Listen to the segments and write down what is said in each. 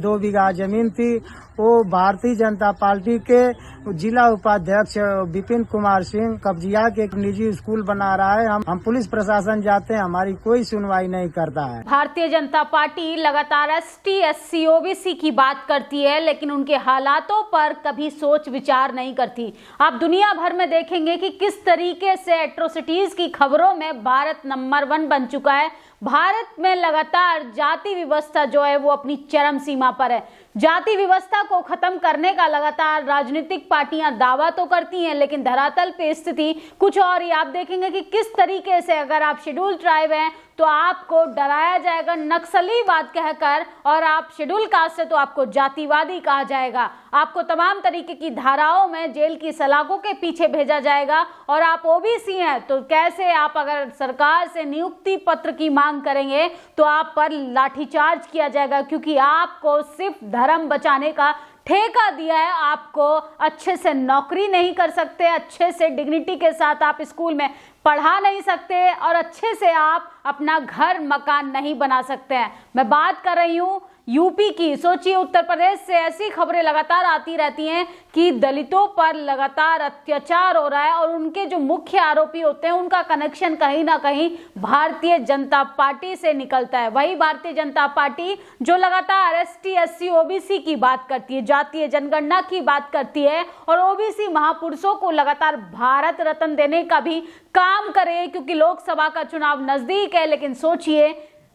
2 बीघा जमीन थी, वो भारतीय जनता पार्टी के जिला उपाध्यक्ष विपिन कुमार सिंह कब्जिया के एक निजी स्कूल बना रहा है। हम पुलिस प्रशासन जाते हैं, हमारी कोई सुनवाई नहीं करता है। भारतीय जनता पार्टी लगातार ST SC OBC की बात करती है, लेकिन उनके हालातों पर कभी सोच विचार नहीं करती। आप दुनिया भर में देखेंगे कि किस तरीके से एट्रोसिटीज की खबरों में भारत नंबर 1 बन चुका है। भारत में लगातार जाति व्यवस्था जो है वो अपनी चरम सीमा पर है। जाति व्यवस्था को खत्म करने का लगातार राजनीतिक पार्टियां दावा तो करती हैं, लेकिन धरातल पे स्थिति कुछ और ही। आप देखेंगे कि किस तरीके से अगर आप शेड्यूल ट्राइब हैं तो आपको डराया जाएगा नक्सलीवाद कहकर, और आप शेड्यूल कास्ट से तो आपको जातिवादी कहा जाएगा। आपको तमाम तरीके की धाराओं में जेल की सलाखों के पीछे भेजा जाएगा। और आप OBC हैं तो कैसे आप अगर सरकार से नियुक्ति पत्र की मांग करेंगे तो आप पर लाठीचार्ज किया जाएगा, क्योंकि आपको सिर्फ धर्म बचाने का ठेका दिया है। आपको अच्छे से नौकरी नहीं कर सकते, अच्छे से डिग्निटी के साथ आप स्कूल में पढ़ा नहीं सकते, और अच्छे से आप अपना घर मकान नहीं बना सकते हैं। मैं बात कर रही हूँ यूपी की। सोचिए, उत्तर प्रदेश से ऐसी खबरें लगातार आती रहती हैं कि दलितों पर लगातार अत्याचार हो रहा है, और उनके जो मुख्य आरोपी होते हैं उनका कनेक्शन कहीं ना कहीं भारतीय जनता पार्टी से निकलता है। वही भारतीय जनता पार्टी जो लगातार ST SC OBC की बात करती है, जातीय जनगणना की बात करती है, और OBC महापुरुषों को लगातार भारत रत्न देने का भी काम करे, क्योंकि लोकसभा का चुनाव नजदीक है। लेकिन सोचिए,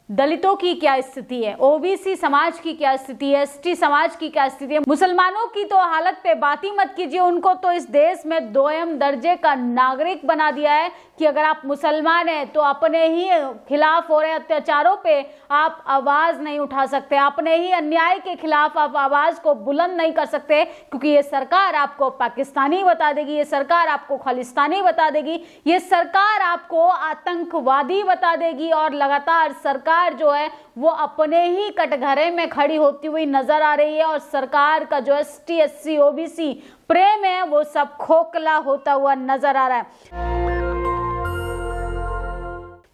दलितों की क्या स्थिति है, OBC समाज की क्या स्थिति है, ST समाज की क्या स्थिति है। मुसलमानों की तो हालत पे बात ही मत कीजिए। उनको तो इस देश में 2म दर्जे का नागरिक बना दिया है कि अगर आप मुसलमान हैं तो अपने ही खिलाफ हो रहे अत्याचारों पे आप आवाज नहीं उठा सकते, अपने ही अन्याय के खिलाफ आप आवाज को बुलंद नहीं कर सकते, क्योंकि ये सरकार आपको पाकिस्तानी बता देगी, ये सरकार आपको खालिस्तानी बता देगी, ये सरकार आपको आतंकवादी बता देगी। और लगातार सरकार जो है वो अपने ही कटघरे में खड़ी होती हुई नजर आ रही है, और सरकार का जो ST SC OBC प्रेम है वो सब खोखला होता हुआ नजर आ रहा है।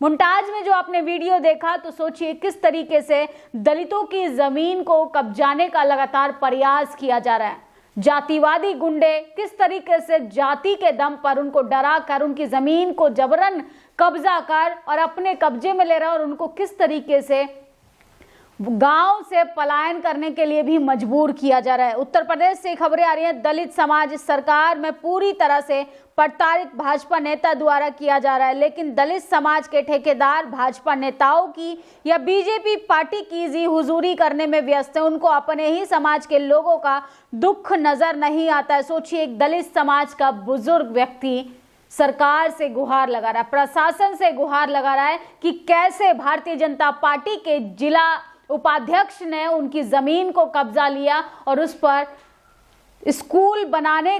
मुमताज में जो आपने वीडियो देखा तो सोचिए किस तरीके से दलितों की जमीन को कब्जाने का लगातार प्रयास किया जा रहा है। जातिवादी गुंडे किस तरीके से जाति के दम पर उनको डरा कर उनकी जमीन को जबरन कब्जा कर और अपने कब्जे में ले रहा है, और उनको किस तरीके से गांव से पलायन करने के लिए भी मजबूर किया जा रहा है। उत्तर प्रदेश से खबरें आ रही हैं, दलित समाज सरकार में पूरी तरह से प्रताड़ित भाजपा नेता द्वारा किया जा रहा है, लेकिन दलित समाज के ठेकेदार भाजपा नेताओं की या बीजेपी पार्टी की जी हुजूरी करने में व्यस्त है। उनको अपने ही समाज के लोगों का दुख नजर नहीं आता है। सोचिए, एक दलित समाज का बुजुर्ग व्यक्ति सरकार से गुहार लगा रहा है, प्रशासन से गुहार लगा रहा है कि कैसे भारतीय जनता पार्टी के जिला उपाध्यक्ष ने उनकी जमीन को कब्जा लिया, और उस पर स्कूल बनाने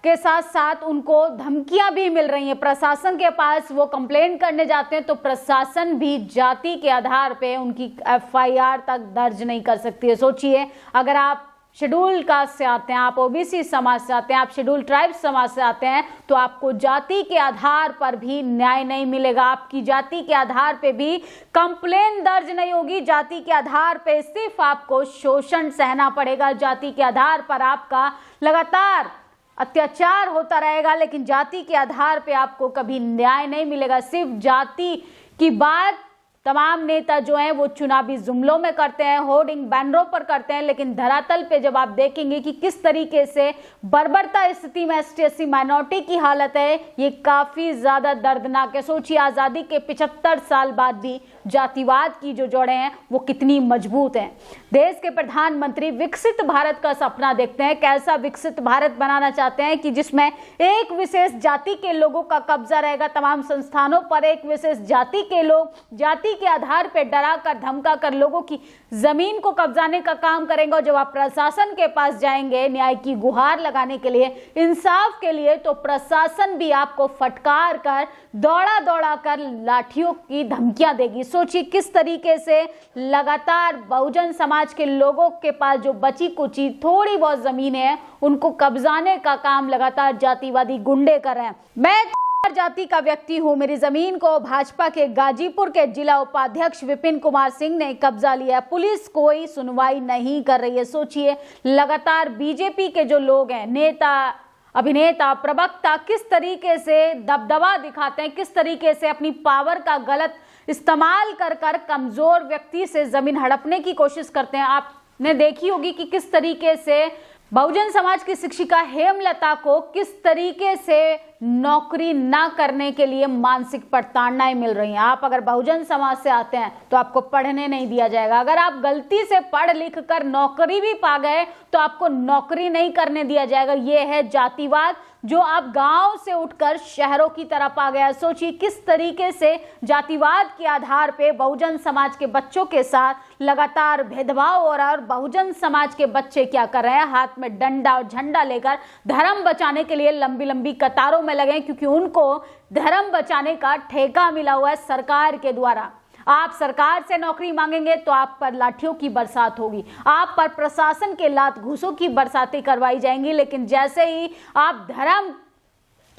के साथ साथ उनको धमकियां भी मिल रही हैं। प्रशासन के पास वो कंप्लेंट करने जाते हैं तो प्रशासन भी जाति के आधार पे उनकी FIR तक दर्ज नहीं कर सकती है। सोचिए, अगर आप शेड्यूल कास्ट से आते हैं, आप OBC समाज से आते हैं, आप शेड्यूल ट्राइब समाज से आते हैं, तो आपको जाति के आधार पर भी न्याय नहीं मिलेगा। आपकी जाति के आधार पे भी कंप्लेन दर्ज नहीं होगी। जाति के आधार पे सिर्फ आपको शोषण सहना पड़ेगा। जाति के आधार पर आपका लगातार अत्याचार होता रहेगा, लेकिन जाति के आधार पे आपको कभी न्याय नहीं मिलेगा। सिर्फ जाति की बात तमाम नेता जो हैं वो चुनावी जुमलों में करते हैं, होर्डिंग बैनरों पर करते हैं, लेकिन धरातल पे जब आप देखेंगे कि किस तरीके से बर्बरता स्थिति में ST SC माइनॉरिटी की हालत है, ये काफी ज्यादा दर्दनाक है। सोचिए, आजादी के 75 साल बाद भी जातिवाद की जो जड़ें हैं वो कितनी मजबूत हैं। देश के प्रधानमंत्री विकसित भारत का सपना देखते हैं। कैसा विकसित भारत बनाना चाहते हैं कि जिसमें एक विशेष जाति के लोगों का कब्जा रहेगा तमाम संस्थानों पर, एक विशेष जाति के लोग जाति के आधार पर डरा कर धमका कर लोगों की जमीन को कब्जाने का काम करेंगे। और जब आप प्रशासन के पास जाएंगे न्याय की गुहार लगाने के लिए, इंसाफ के लिए, तो प्रशासन भी आपको फटकार कर दौड़ा दौड़ा कर लाठियों की धमकियां देगी। सोचिए किस तरीके से लगातार बहुजन समाज के लोगों के पास जो बची कुची थोड़ी बहुत जमीन है उनको कब्जाने का काम लगातार जातिवादी गुंडे कर रहे हैं। मैं जाति का व्यक्ति हूं, मेरी जमीन को भाजपा के गाजीपुर के जिला उपाध्यक्ष विपिन कुमार सिंह ने कब्जा लिया। पुलिस कोई सुनवाई नहीं कर रही है। सोचिए, लगातार बीजेपी के जो लोग हैं, नेता, अभिनेता, प्रवक्ता, किस तरीके से दबदबा दिखाते हैं, किस तरीके से अपनी पावर का गलत इस्तेमाल कर कमजोर व्यक्ति से जमीन हड़पने की कोशिश करते हैं। आपने देखी होगी कि किस तरीके से बहुजन समाज की शिक्षिका हेमलता को किस तरीके से नौकरी ना करने के लिए मानसिक प्रताड़नाएं मिल रही हैं। आप अगर बहुजन समाज से आते हैं तो आपको पढ़ने नहीं दिया जाएगा। अगर आप गलती से पढ़ लिख कर नौकरी भी पा गए तो आपको नौकरी नहीं करने दिया जाएगा। ये है जातिवाद जो अब गांव से उठकर शहरों की तरफ आ गया। सोचिए किस तरीके से जातिवाद के आधार पे बहुजन समाज के बच्चों के साथ लगातार भेदभाव हो रहा है। और बहुजन समाज के बच्चे क्या कर रहे हैं, हाथ में डंडा और झंडा लेकर धर्म बचाने के लिए लंबी लंबी कतारों में लगे, क्योंकि उनको धर्म बचाने का ठेका मिला हुआ है सरकार के द्वारा। आप सरकार से नौकरी मांगेंगे तो आप पर लाठियों की बरसात होगी, आप पर प्रशासन के लात घूसों की बरसातें करवाई जाएंगी। लेकिन जैसे ही आप धर्म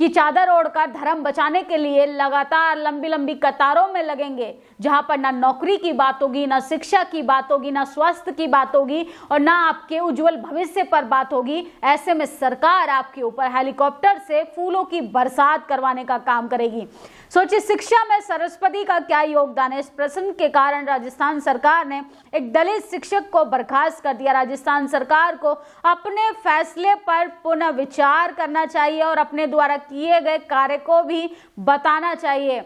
की चादर ओढ़कर धर्म बचाने के लिए लगातार लंबी लंबी कतारों में लगेंगे, जहां पर ना नौकरी की बात होगी, ना शिक्षा की बात होगी, ना स्वास्थ्य की बात होगी और ना आपके उज्जवल भविष्य पर बात होगी, ऐसे में सरकार आपके ऊपर हेलीकॉप्टर से फूलों की बरसात करवाने का काम करेगी। सोचिए, शिक्षा में सरस्वती का क्या योगदान है। इस प्रश्न के कारण राजस्थान सरकार ने एक दलित शिक्षक को बर्खास्त कर दिया। राजस्थान सरकार को अपने फैसले पर पुनः विचार करना चाहिए और अपने द्वारा किए गए कार्य को भी बताना चाहिए।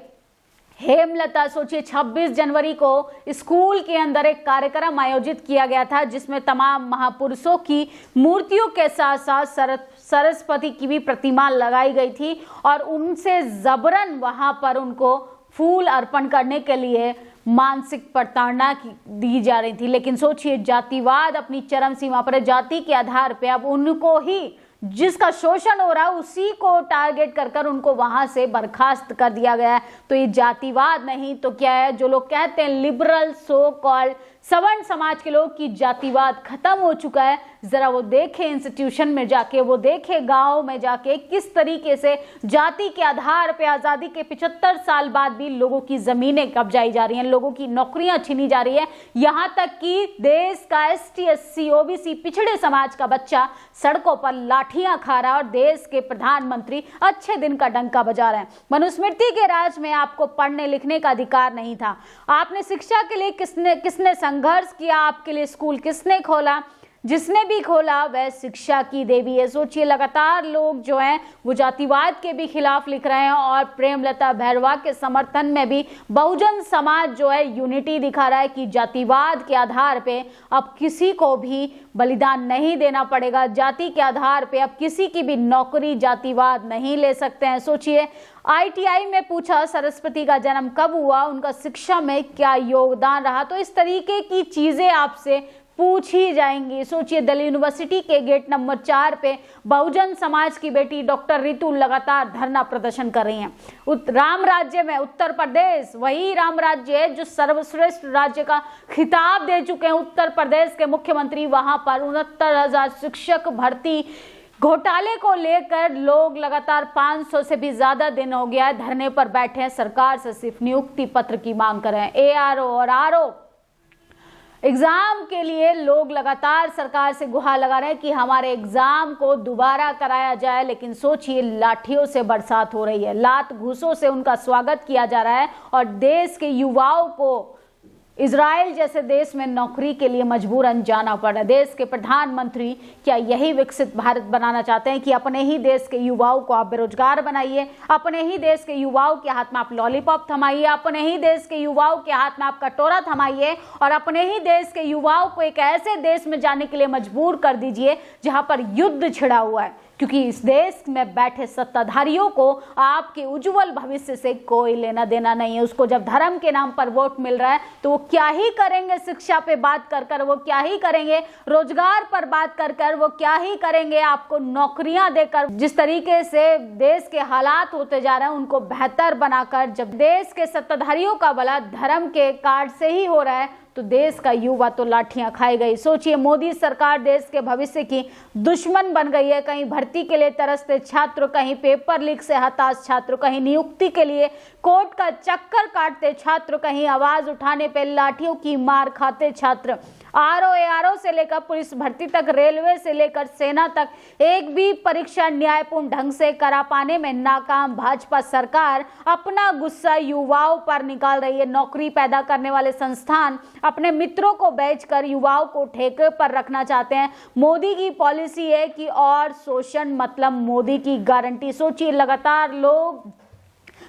हेमलता, सोचिए 26 जनवरी को स्कूल के अंदर एक कार्यक्रम आयोजित किया गया था जिसमें तमाम महापुरुषों की मूर्तियों के साथ साथ सरस्वती की भी प्रतिमा लगाई गई थी और उनसे जबरन वहां पर उनको फूल अर्पण करने के लिए मानसिक प्रताड़ना दी जा रही थी। लेकिन सोचिए, जातिवाद अपनी चरम सीमा पर, जाति के आधार पर अब उनको ही, जिसका शोषण हो रहा है उसी को टारगेट कर उनको वहां से बर्खास्त कर दिया गया है। तो ये जातिवाद नहीं तो क्या है, जो लोग कहते हैं लिबरल सो कॉल्ड सवर्ण समाज के लोग की जातिवाद खत्म हो चुका है। जरा वो देखे इंस्टीट्यूशन में जाके, वो देखे गांव में जाके किस तरीके से जाति के आधार पे आजादी के 75 साल बाद भी लोगों की जमीनें कब्जाई जा रही हैं, लोगों की नौकरियां छीनी जा रही है। यहां तक कि देश का ST SC OBC पिछड़े समाज का बच्चा सड़कों पर लाठियां खा रहा है और देश के प्रधानमंत्री अच्छे दिन का डंका बजा रहे हैं। मनुस्मृति के राज में आपको पढ़ने लिखने का अधिकार नहीं था। आपने शिक्षा के लिए किसने संघर्ष किया, आपके लिए स्कूल किसने खोला, जिसने भी खोला वह शिक्षा की देवी है। सोचिए, लगातार लोग जो हैं वो जातिवाद के भी खिलाफ लिख रहे हैं और प्रेमलता भैरवा के समर्थन में भी बहुजन समाज जो है यूनिटी दिखा रहा है कि जातिवाद के आधार पे अब किसी को भी बलिदान नहीं देना पड़ेगा, जाति के आधार पे अब किसी की भी नौकरी जातिवाद नहीं ले सकते हैं। सोचिए, ITI में पूछा सरस्वती का जन्म कब हुआ, उनका शिक्षा में क्या योगदान रहा, तो इस तरीके की चीजें आपसे पूछी जाएंगी। सोचिए, दिल्ली यूनिवर्सिटी के गेट नंबर 4 पे बहुजन समाज की बेटी डॉक्टर रितु लगातार धरना प्रदर्शन कर रही हैं। राम राज्य में उत्तर प्रदेश वही राम राज्य है जो सर्वश्रेष्ठ राज्य का खिताब दे चुके हैं। उत्तर प्रदेश के मुख्यमंत्री वहां पर 69,000 शिक्षक भर्ती घोटाले को लेकर लोग लगातार 500 से भी ज्यादा दिन हो गया है धरने पर बैठे हैं। सरकार से सिर्फ नियुक्ति पत्र की मांग कर रहे हैं। ARO और RO एग्जाम के लिए लोग लगातार सरकार से गुहार लगा रहे हैं कि हमारे एग्जाम को दोबारा कराया जाए। लेकिन सोचिए, लाठियों से बरसात हो रही है, लात घूसों से उनका स्वागत किया जा रहा है और देश के युवाओं को इजराइल जैसे देश में नौकरी के लिए मजबूरन जाना पड़ रहा है। देश के प्रधानमंत्री क्या यही विकसित भारत बनाना चाहते हैं कि अपने ही देश के युवाओं को आप बेरोजगार बनाइए, अपने ही देश के युवाओं के हाथ में आप लॉलीपॉप थमाइए, अपने ही देश के युवाओं के हाथ में आप कटोरा थमाइए और अपने ही देश के युवाओं को एक ऐसे देश में जाने के लिए मजबूर कर दीजिए जहां पर युद्ध छिड़ा हुआ है। क्योंकि इस देश में बैठे सत्ताधारियों को आपके उज्जवल भविष्य से कोई लेना देना नहीं है। उसको जब धर्म के नाम पर वोट मिल रहा है तो वो क्या ही करेंगे शिक्षा पे बात कर वो क्या ही करेंगे रोजगार पर बात कर वो क्या ही करेंगे आपको नौकरियां देकर। जिस तरीके से देश के हालात होते जा रहे हैं उनको बेहतर बनाकर, जब देश के सत्ताधारियों का भला धर्म के कार्ड से ही हो रहा है तो देश का युवा तो लाठियां खाएगा ही। सोचिए, मोदी सरकार देश के भविष्य की दुश्मन बन गई है। कहीं भर्ती के लिए तरसते छात्र, कहीं पेपर लीक से हताश छात्र, कहीं नियुक्ति के लिए कोर्ट का चक्कर काटते छात्र, कहीं आवाज उठाने पर लाठियों की मार खाते छात्र। आरओ से लेकर पुलिस भर्ती तक, रेलवे से लेकर सेना तक, एक भी परीक्षा न्यायपूर्ण ढंग से करा पाने में नाकाम भाजपा सरकार अपना गुस्सा युवाओं पर निकाल रही है। नौकरी पैदा करने वाले संस्थान अपने मित्रों को बेचकर युवाओं को ठेके पर रखना चाहते हैं। मोदी की पॉलिसी है कि और शोषण मतलब मोदी की गारंटी। सोचिए, लगातार लोग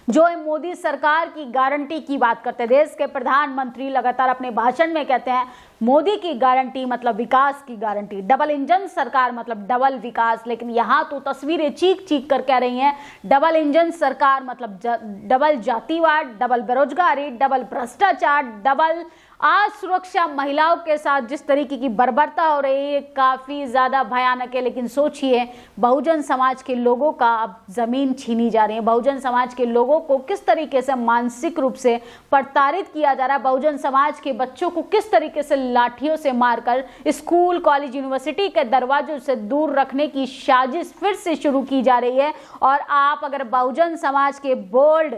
जो मोदी सरकार की गारंटी की बात करते हैं, देश के प्रधानमंत्री लगातार अपने भाषण में कहते हैं मोदी की गारंटी मतलब विकास की गारंटी, डबल इंजन सरकार मतलब डबल विकास। लेकिन यहाँ तो तस्वीरें चीख चीख कर कह रही हैं डबल इंजन सरकार मतलब डबल जातिवाद, डबल बेरोजगारी, डबल भ्रष्टाचार, डबल असुरक्षा। महिलाओं के साथ जिस तरीके की बर्बरता हो रही है काफी ज्यादा भयानक है। लेकिन सोचिए, बहुजन समाज के लोगों का अब जमीन छीनी जा रही है। बहुजन समाज के लोगों को किस तरीके से मानसिक रूप से प्रताड़ित किया जा रहा है। बहुजन समाज के बच्चों को किस तरीके से लाठियों से मारकर स्कूल, कॉलेज, यूनिवर्सिटी के दरवाजों से दूर रखने की साजिश फिर से शुरू की जा रही है। और आप अगर बहुजन समाज के बोल्ड,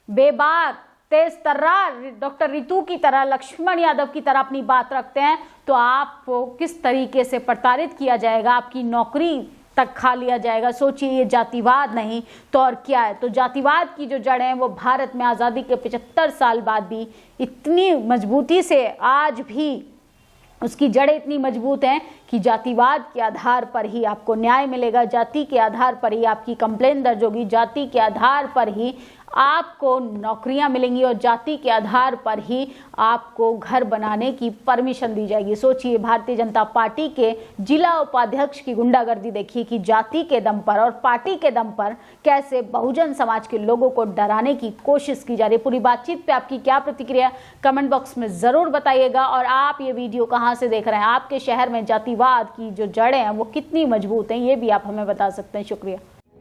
बेबाक, तेज तर्रार डॉक्टर रितु की तरह, लक्ष्मण यादव की तरह अपनी बात रखते हैं तो आपको किस तरीके से प्रताड़ित किया जाएगा, आपकी नौकरी तक खा लिया जाएगा। सोचिए, ये जातिवाद नहीं तो और क्या है। तो जातिवाद की जो जड़ है वो भारत में आज़ादी के 75 साल बाद भी इतनी मजबूती से आज भी उसकी जड़ें इतनी मजबूत हैं कि जातिवाद के आधार पर ही आपको न्याय मिलेगा, जाति के आधार पर ही आपकी कंप्लेन दर्ज होगी, जाति के आधार पर ही आपको नौकरियां मिलेंगी और जाति के आधार पर ही आपको घर बनाने की परमिशन दी जाएगी। सोचिए, भारतीय जनता पार्टी के जिला उपाध्यक्ष की गुंडागर्दी देखिए कि जाति के दम पर और पार्टी के दम पर कैसे बहुजन समाज के लोगों को डराने की कोशिश की जा रही है। पूरी बातचीत पे आपकी क्या प्रतिक्रिया, कमेंट बॉक्स में जरूर बताइएगा। और आप ये वीडियो कहाँ से देख रहे हैं, आपके शहर में जातिवाद की जो जड़ें हैं वो कितनी मजबूत हैं, ये भी आप हमें बता सकते हैं। शुक्रिया।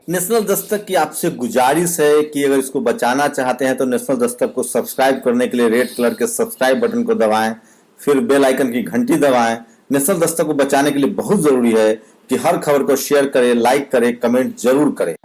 नेशनल दस्तक की आपसे गुजारिश है कि अगर इसको बचाना चाहते हैं तो नेशनल दस्तक को सब्सक्राइब करने के लिए रेड कलर के सब्सक्राइब बटन को दबाएं, फिर बेल आइकन की घंटी दबाएं। नेशनल दस्तक को बचाने के लिए बहुत जरूरी है कि हर खबर को शेयर करें, लाइक करें, कमेंट जरूर करें।